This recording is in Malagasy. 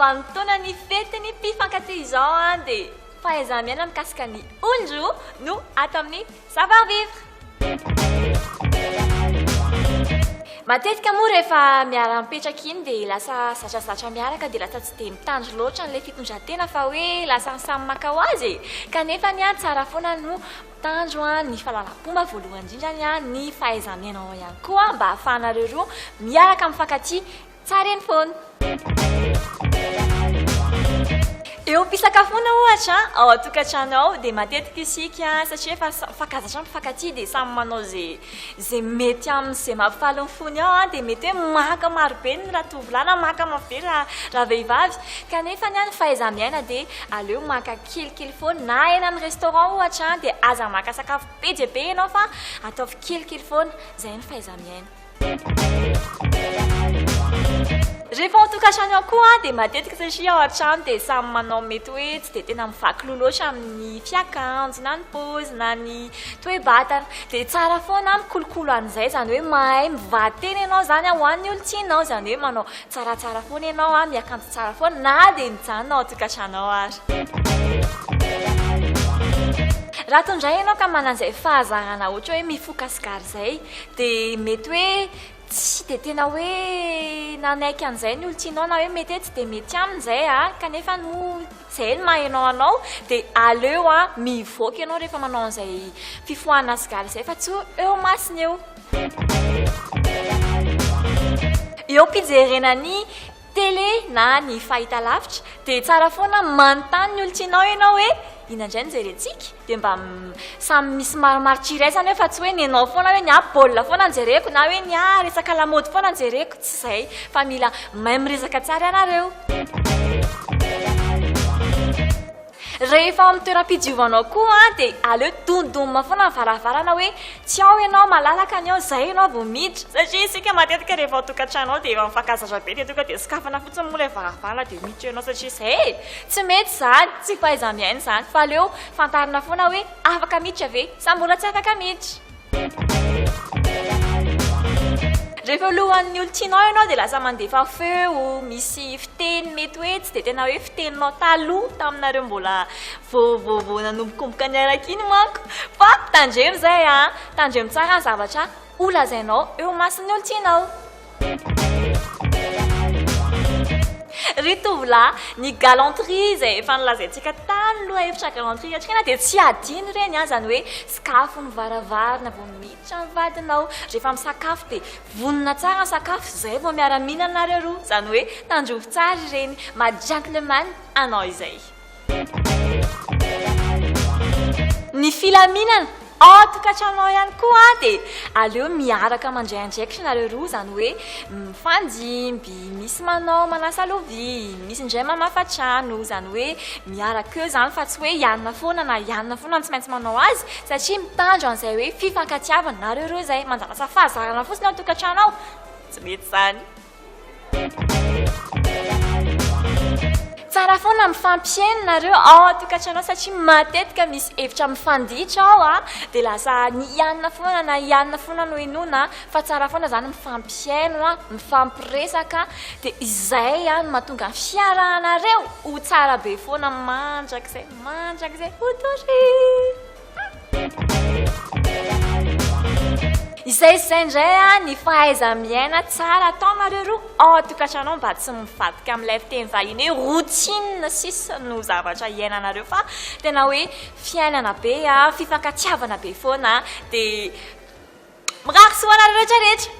vanim-potoana ny fety ny mpifankatia izao dia fahaiza-miaina mikasika ny olon-droa no ato amin'ny savoir-vivre. Matetika moa rehefa miara-mipetraka iny dia lasa zatrazatra miaraka dia lasa tsy dia mitandro loatra n'ilay fitondran-tena fa hoe lasa samy maka ho azy kanefa ny tsara foana no mitandro ny fahalalam-pomba voalohany indrindra ny fahaiza-miainao ihany koa mba ahafahanareo roa miaraka mifankatia tsara eny foana. Eo am-pisakafoana ohatra ao an-tokantrano ao dia matetika isika satria fakazatra mifankatia dia samy manao zay mety amin'izay mampifaly ny fony ao dia mety hoe maka marobe ny raha tovolahy na maka marobe raha vehivavy kanefa ny fahaiza-miaina dia aleo maka kelikely foana na eny amin'ny restaurant ohatra dia aza maka sakafo be dia be ianao fa ataovy kelikely foana izay ny fahaiza-miaina. Rehefa ao an-tokantrano ao koa dia matetika satria ao an-trano dia samy manao mety hoe tsy dia tena mivaky loha loatra amin'ny fiakanjo na ny paozy na ny toe-batana dia tsara foana mikolokolo an'izay izany hoe mahay mivahatena ianao izany ho an'ny olo-tianao izany hoe manao tsaratsara foana ianao miakanjo tsara foana na dia mijanona ao an-tokantrano ao ary. Raha tondray ianao ka manan'izay fahazarana ohatra hoe mifokasigary izay dia mety hoe tsy dia tena hoe nanaiky an'izay ny olo-tianao na hoe mety hoe tsy dia mety amin'izay kanefa no izay ny mahainao anao dia aleo mivoaka ianao rehefa manao an'izay fifohana sigary izay fa tsy eo masina eo. Eo am-pijerena ny télé na ny fahitalavitra dia tsara foana manontany ny olo-tianao ianao hoe inandray ny jerentsika dia mba samy misy maromaro tsiraizany hoe fa tsy hoe ny anao foana hoe ny baolina foana nijereko na hoe ny resaka lamaody foana nijereko tsy izay fa mila mahay miresaka tsara ianareo. Rehefa amin'ny toeram-pidiovanao koa dia aleo domdomina foana ny varavarana hoe tsy ao ianao malalaka ny ao izay ianao vao miditra satria isika matetika rehefa ao tokantrano ao dia efa mifankazatra be dia tonga dia sokafana fotsiny moa ilay varavarana dia miditra ianao satria izay tsy mety izany tsy fahaiza-miaina izany fa aleo fantarina foana hoe afaka miditra ve sa mbola tsy afaka miditra. Rehefa alohan'ny olo-tianao ianao dia lasa mandefa feo misy fiteny mety hoe tsy dia tena hoe fiteninao taloha taminareo mbola vao nanombokomboka niaraka iny manko fa tandremo izay tandremo tsara ny zavatra ho lazainao eo masin'ny olo-tianao. Ry tovolahy ny galanterie izay efa nilazaintsika tany aloha efitra galanterie atrikana dia tsy adino ireny izany hoe sakafo ny varavarana vao miditra ny vadinao rehefa misakafo dia vonona tsara ny sakafo izay vao miara-mihinana nareo roa izany hoe tandrovo tsara ireny ma-gentleman anao izay. Ny filaminana ao tokantrano ihany koa dia aleo miaraka mandray andraikitra nareo roa izany hoe mifandimby misy manao manasa lovia misy indray mamafa trano izany hoe miaraka eo izany fa tsy hoe ianona foana na ianona foana no tsy maintsy manao azy satria mitandro an'izay hoe fifankatiavana nareo roa izay manjalasa fahazarana fotsiny ao tokantrano ao tsy mety izany. Tsara foana mifampiaina nareo ao an-tokantrano satria matetika misy hevitra mifanditra ao dia lasa ny ianona foana na ianona foana no inoana fa tsara foana izany mifampiaina mifampiresaka dia izay no mahatonga ny fiarahanareo ho tsara be foana mandrakizay otory. Izay indray ny fahaiza-miaina tsara ataonareo roa ao an-tokantrano mba tsy mivadika amin'ilay fiteny vahiny hoe routine sisa no zavatra iainanareo fa tena hoe fiainana be fifankatiavana be foana dia mirary soa anareo rehetrarehetra.